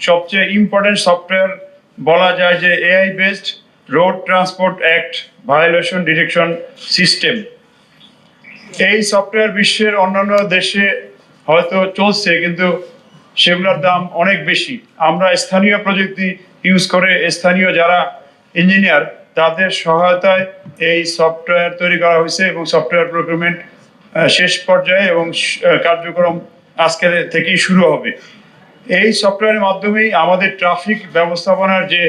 সবচেয়ে important software বলা যায় যে AI based road transport act violation detection system. এই সফটওয়্যার বিশ্বের অন্যান্য দেশে হয়তো চলছে, কিন্তু সেগুলোর দাম অনেক বেশি। আমরা স্থানীয় প্রযুক্তি ইউজ করে স্থানীয় যারা ইঞ্জিনিয়ার তাদের সহায়তায় এই সফটওয়্যার তৈরি করা হয়েছে এবং সফটওয়্যার প্রকিউরমেন্ট শেষ পর্যায়ে এবং কার্যক্রম আজকের থেকেই শুরু হবে। এই সফটওয়্যারের মাধ্যমেই আমাদের ট্রাফিক ব্যবস্থাপনার যে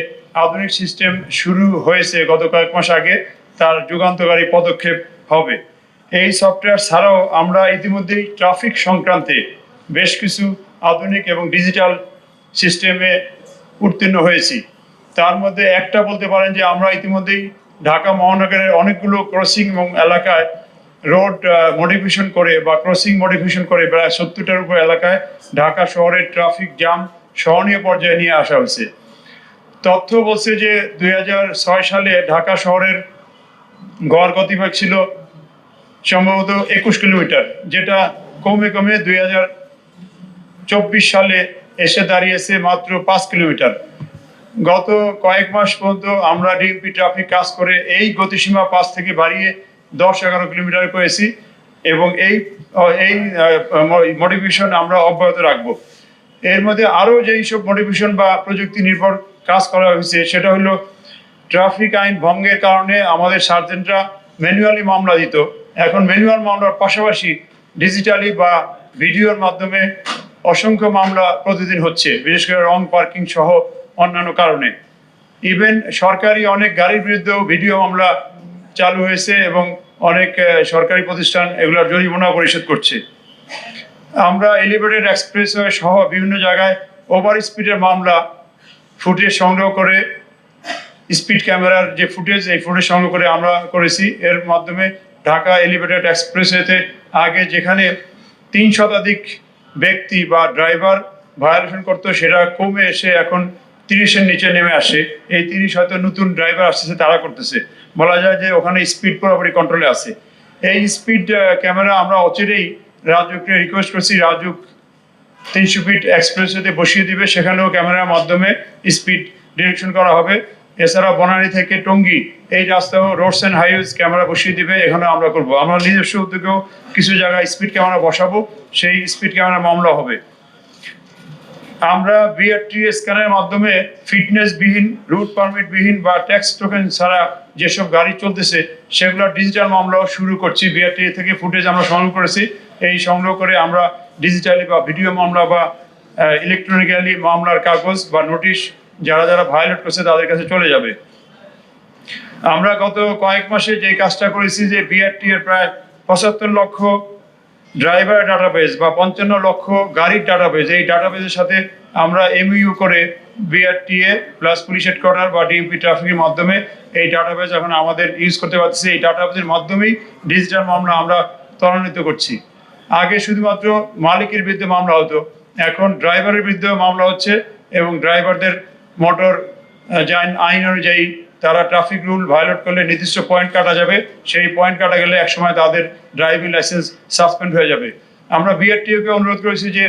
আধুনিক সিস্টেম শুরু হয়েছে গত কয়েক মাস আগে, তার যুগান্তকারী পদক্ষেপ হবে। এই সফটওয়্যার ছাড়াও আমরা ইতিমধ্যেই ট্রাফিক সংক্রান্তে বেশ কিছু আধুনিক এবং ডিজিটাল সিস্টেমে উত্তীর্ণ হয়েছি। তার মধ্যে একটা বলতে পারেন যে আমরা ইতিমধ্যেই ঢাকা মহানগরের অনেকগুলো ক্রসিং এবং এলাকায় রোড মডিফিকেশন করে বা ক্রসিং মডিফিকেশন করে প্রায় 70টার উপর এলাকায় ঢাকা শহরের ট্রাফিক জ্যাম সহনীয় পর্যায়ে নিয়ে আসা হয়েছে। তথ্য বলছে যে 2006 সালে ঢাকা শহরের গড় গতিবেগ ছিল সম্ভবত 21 কিলোমিটার, যেটা কমে কমে 2024 সালে এসে দাঁড়িয়েছে মাত্র 5 কিলোমিটার। গত কয়েক মাস পর্যন্ত আমরা ডিএমপি ট্রাফিক কাজ করে এই গতিসীমা 5 থেকে বাড়িয়ে 10-11 কিলোমিটার করেছি এবং এই মডিফিকেশন আমরা অব্যাহত রাখবো। এর মধ্যে আরও যেই সব মডিফিকেশন বা প্রযুক্তি নির্ভর কাজ করা হয়েছে সেটা হলো ট্রাফিক আইন ভঙ্গের কারণে আমাদের সার্জেন্টরা ম্যানুয়ালি মামলা দিত। এখন ম্যানুয়াল মামলার পাশাপাশি ডিজিটালি বা ভিডিওর মাধ্যমে অসংখ্য মামলা প্রতিদিন হচ্ছে, বিশেষ করে রং পার্কিং সহ অন্যান্য কারণে। ইভেন সরকারি অনেক গাড়ির বিরুদ্ধেও ভিডিও মামলা চালু হয়েছে এবং অনেক সরকারি প্রতিষ্ঠান এগুলোর জরিমানা পরিশোধ করছে। আমরা এলিভেটেড এক্সপ্রেসওয়ে সহ বিভিন্ন জায়গায় ওভার স্পিডের মামলা ফুটেজ সংগ্রহ করে, স্পিড ক্যামেরার যে ফুটেজ, এই ফুটেজ সংগ্রহ করে আমরা করেছি। এর মাধ্যমে ঢাকা এলিভেটেড এক্সপ্রেসওয়েতে আগে যেখানে 3 শতাধিক ব্যক্তি বা ড্রাইভার ভায়োলেশন করতো, সেটা কমে এসে এখন 30-এর নিচে নেমে আসে। এই 30 হয়তো নতুন ড্রাইভার আসতেছে, তারা করতেছে। বলা যায় যে ওখানে স্পিড পুরোপুরি কন্ট্রোলে আছে। এই স্পিড ক্যামেরা আমরা অচিরেই রাজুককে রিকোয়েস্ট করছি, রাজুক 300 ফিট এক্সপ্রেসওয়েতে বসিয়ে দিবে, সেখানেও ক্যামেরার মাধ্যমে স্পিড ডিরেকশন করা হবে। এছাড়া বনানী থেকে টঙ্গী এই রাস্তাও রোডস অ্যান্ড হাইওয়েজ ক্যামেরা বসিয়ে দিবে, এখানে আমরা করব। আমরা নিজস্ব উদ্যোগেও কিছু জায়গায় স্পিড ক্যামেরা বসাবো, সেই স্পিড ক্যামেরা মামলা হবে। আমরা বিআরটি স্ক্যানের মাধ্যমে ফিটনেসবিহীন, রুট পারমিটবিহীন বা ট্যাক্স টোকেন ছাড়া যেসব গাড়ি চলতেছে সেগুলোর ডিজিটাল মামলাও শুরু করছি। বিআরটি থেকে ফুটেজ আমরা সংগ্রহ করেছি, এই সংগ্রহ করে আমরা ডিজিটালি বা ভিডিও মামলা বা ইলেকট্রনিক্যালি মামলার কাগজ বা নোটিশ যারা যারা ভায়োলেট করছে তাদের কাছে চলে যাবে। আমরা গত কয়েক মাসে যে কাজটা করেছি যে বিআরটি এর প্রায় 75 লক্ষ ড্রাইভার ডাটাবেজ বা 55 লক্ষ গাড়ির ডাটাবেজ, এই ডাটাবেজের সাথে আমরা এমইউ করে বিআরটিএ প্লাস পুলিশ হেডকোয়ার্টার বা ডিএমপি ট্রাফিকের মাধ্যমে এই ডাটাবেজ এখন আমাদের ইউজ করতে পারছি। এই ডাটাবেজের মাধ্যমেই ডিজিটাল মামলা আমরা ত্বরান্বিত করছি। আগে শুধুমাত্র মালিকের বিরুদ্ধে মামলা হতো, এখন ড্রাইভারের বিরুদ্ধে মামলা হচ্ছে এবং ড্রাইভারদের মোটর আইন অনুযায়ী তারা ট্রাফিক রুল ভায়োলেট করলে নির্দিষ্ট পয়েন্ট কাটা যাবে, সেই পয়েন্ট কাটা গেলে একসময় তাদের ড্রাইভিং লাইসেন্স সাসপেন্ড হয়ে যাবে। আমরা বিআরটিওকে অনুরোধ করেছি যে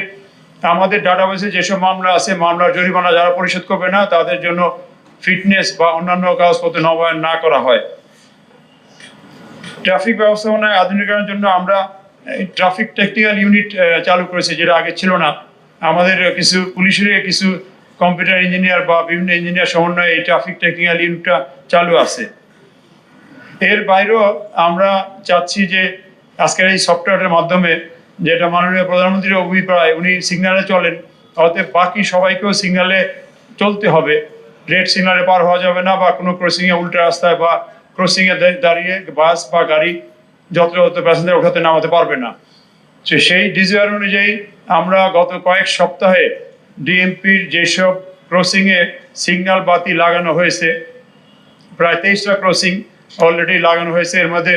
আমাদের ডাটাবেসে যেসব মামলা আছে, মামলার জরিমানা যারা পরিশোধ করবে না তাদের জন্য ফিটনেস বা অন্যান্য কাগজপত্র নবায়ন না করা হয়। ট্রাফিক ব্যবস্থাপনায় আধুনিকরণের জন্য আমরা ট্রাফিক টেকনিক্যাল ইউনিট চালু করেছি, যেটা আগে ছিল না। আমাদের কিছু পুলিশের কিছু কম্পিউটার ইঞ্জিনিয়ার বা বিভিন্ন ইঞ্জিনিয়ার সমন্বয়ে এই ট্রাফিক টেকনিক্যাল ইউনিটটা চালু আছে। এর বাইরেও আমরা চাচ্ছি যে আজকের এই সফটওয়্যারের মাধ্যমে, যেটা মাননীয় প্রধানমন্ত্রীর অভিপ্রায়, উনি সিগন্যালে চলেন, অতএব বাকি সবাইকেও সিগন্যালে চলতে হবে। রেড সিগন্যালে পার হওয়া যাবে না বা কোনো ক্রসিংয়ে উল্টা রাস্তায় বা ক্রসিংয়ে দাঁড়িয়ে বাস বা গাড়ি যত্রতত্র প্যাসেঞ্জার ওঠাতে নামাতে পারবে না। সেই ডিজায়ার অনুযায়ী আমরা গত কয়েক সপ্তাহে ডিএমপির যেসব ক্রসিংয়ে সিগন্যাল বাতি লাগানো হয়েছে, প্রায় 23টা ক্রসিং অলরেডি লাগানো হয়েছে। এর মধ্যে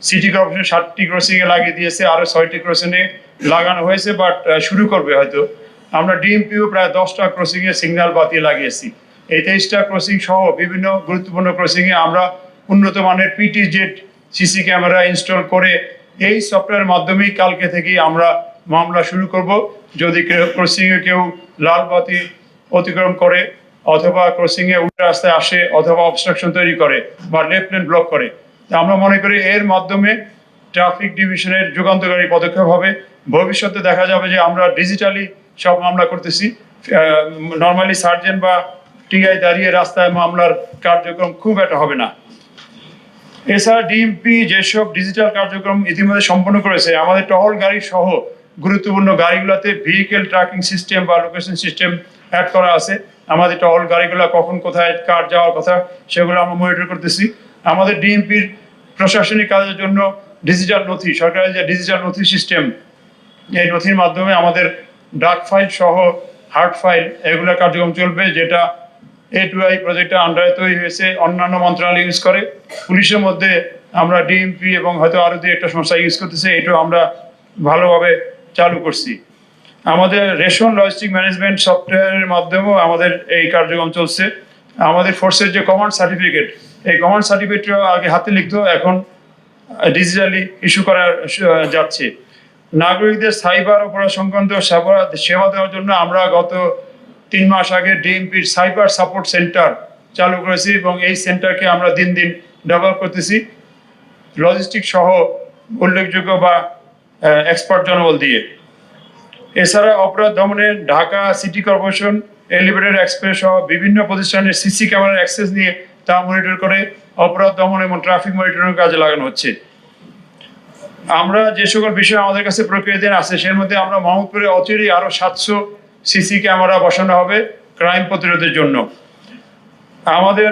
সিটি কর্পোরেশন 7টি ক্রসিংয়ে লাগিয়ে দিয়েছে, আরও 6টি ক্রসিংয়ে লাগানো হয়েছে, বাট শুরু করবে হয়তো। আমরা ডিএমপিও প্রায় 10টা ক্রসিংয়ে সিগন্যাল বাতি লাগিয়েছি। এই 23টা ক্রসিং সহ বিভিন্ন গুরুত্বপূর্ণ ক্রসিংয়ে আমরা উন্নত মানের পিটিজেড সিসি ক্যামেরা ইনস্টল করে এই সফটওয়্যারের মাধ্যমেই কালকে থেকেই আমরা মামলা শুরু করব যদি ক্রসিংয়ে কেউ লাল বাতি অতিক্রম করে অথবা ক্রসিংয়ে উল্টো রাস্তায় আসে অথবা অবস্ট্রাকশন তৈরি করে বা লেফট লেন ব্লক করে। আমরা মনে করি এর মাধ্যমে ট্রাফিক ডিভিশনের যুগান্তকারী পদক্ষেপ হবে। ভবিষ্যতে দেখা যাবে যে আমরা ডিজিটালি সব মামলা করতেছি। নর্মালি সার্জেন্ট বা টিআই দাঁড়িয়ে রাস্তায় মামলার কার্যক্রম খুব একটা হবে না। এছাড়া ডিএমপি যেসব ডিজিটাল কার্যক্রম ইতিমধ্যে সম্পন্ন করেছে, আমাদের টহল গাড়ি সহ গুরুত্বপূর্ণ গাড়িগুলোতে ভেহিকেল ট্র্যাকিং সিস্টেম বা লোকেশন সিস্টেম অ্যাড করা আছে। আমাদের টহল গাড়িগুলো কখন কোথায় কার যাওয়ার কথা সেগুলো আমরা মনিটর করতেছি। আমাদের ডিএমপির প্রশাসনিক কাজের জন্য ডিজিটাল নথি, সরকারের যে ডিজিটাল নথি সিস্টেম, এই নথির মাধ্যমে আমাদের ডাক ফাইল সহ হার্ড ফাইল এগুলোর কার্যক্রম চলবে, যেটা A2I প্রজেক্টের আন্ডারে তৈরি হয়েছে, অন্যান্য মন্ত্রণালয় ইউজ করে। পুলিশের মধ্যে আমরা ডিএমপি এবং হয়তো আরও দুই একটা সংস্থা ইউজ করতেছে, এটাও আমরা ভালোভাবে চালু করছি। আমাদের রেশন লজিস্টিক ম্যানেজমেন্ট সফটওয়্যারের মাধ্যমেও আমাদের এই কার্যক্রম চলছে। আমাদের ফোর্সের যে কমান্ড সার্টিফিকেট, এই কমান্ড সার্টিফিকেটটা আগে হাতে লিখতো, এখন ডিজিটালি ইস্যু করা যাচ্ছে। নাগরিকদের সাইবার অপরাধ সংক্রান্ত সেবা দেওয়ার জন্য আমরা গত 3 মাস আগে ডিএমপির সাইবার সাপোর্ট সেন্টার চালু করেছি এবং এই সেন্টারকে আমরা দিন দিন ডেভেলপ করতেছি লজিস্টিক সহ উল্লেখযোগ্য বা এক্সপার্ট জনবল দিয়ে। এছাড়া অপরাধ দমনে Dhaka city corporation, elevated express সহ বিভিন্ন প্রতিষ্ঠানের সিসি ক্যামেরার অ্যাক্সেস নিয়ে তা মনিটর করে অপরাধ দমন এবং ট্রাফিক মনিটরিং কাজে লাগানো হচ্ছে। আমরা যে সকল বিষয় আমাদের কাছে প্রক্রিয়াধীন আছে, সের মধ্যে আমরা মোহাম্মদপুরে অচিরেই আরো 700 সিসি ক্যামেরা বসানো হবে ক্রাইম প্রতিরোধের জন্য। আমাদের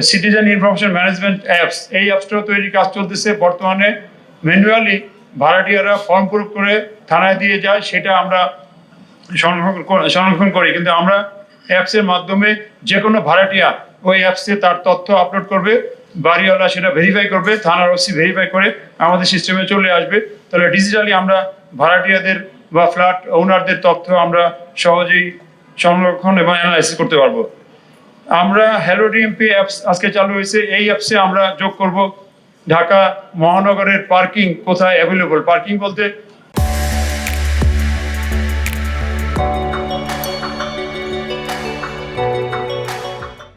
সিটিজেন ইনফরমেশন ম্যানেজমেন্ট অ্যাপস, এই অ্যাপসটাও তৈরির কাজ চলতেছে। বর্তমানে ম্যানুয়ালি ভাড়াটিয়ারা ফর্ম পূরণ করে থানায় দিয়ে যায়, সেটা আমরা সংরক্ষণ করি, কিন্তু আমরা অ্যাপসের মাধ্যমে যে কোনো ভাড়াটিয়া ওই অ্যাপসে তার তথ্য আপলোড করবে, বাড়িওয়ালা সেটা ভেরিফাই করবে, থানার ওসি ভেরিফাই করে আমাদের সিস্টেমে চলে আসবে। তাহলে ডিজিটালি আমরা ভাড়াটিয়াদের বা ফ্ল্যাট ওনারদের তথ্য আমরা সহজেই সংরক্ষণ এবং অ্যানালাইসিস করতে পারবো। আমরা হ্যালো ডিএমপি অ্যাপস আজকে চালু হয়েছে, এই অ্যাপসে আমরা যোগ করব ঢাকা মহানগরের পার্কিং কোথায় অ্যাভেলেবল। পার্কিং বলতে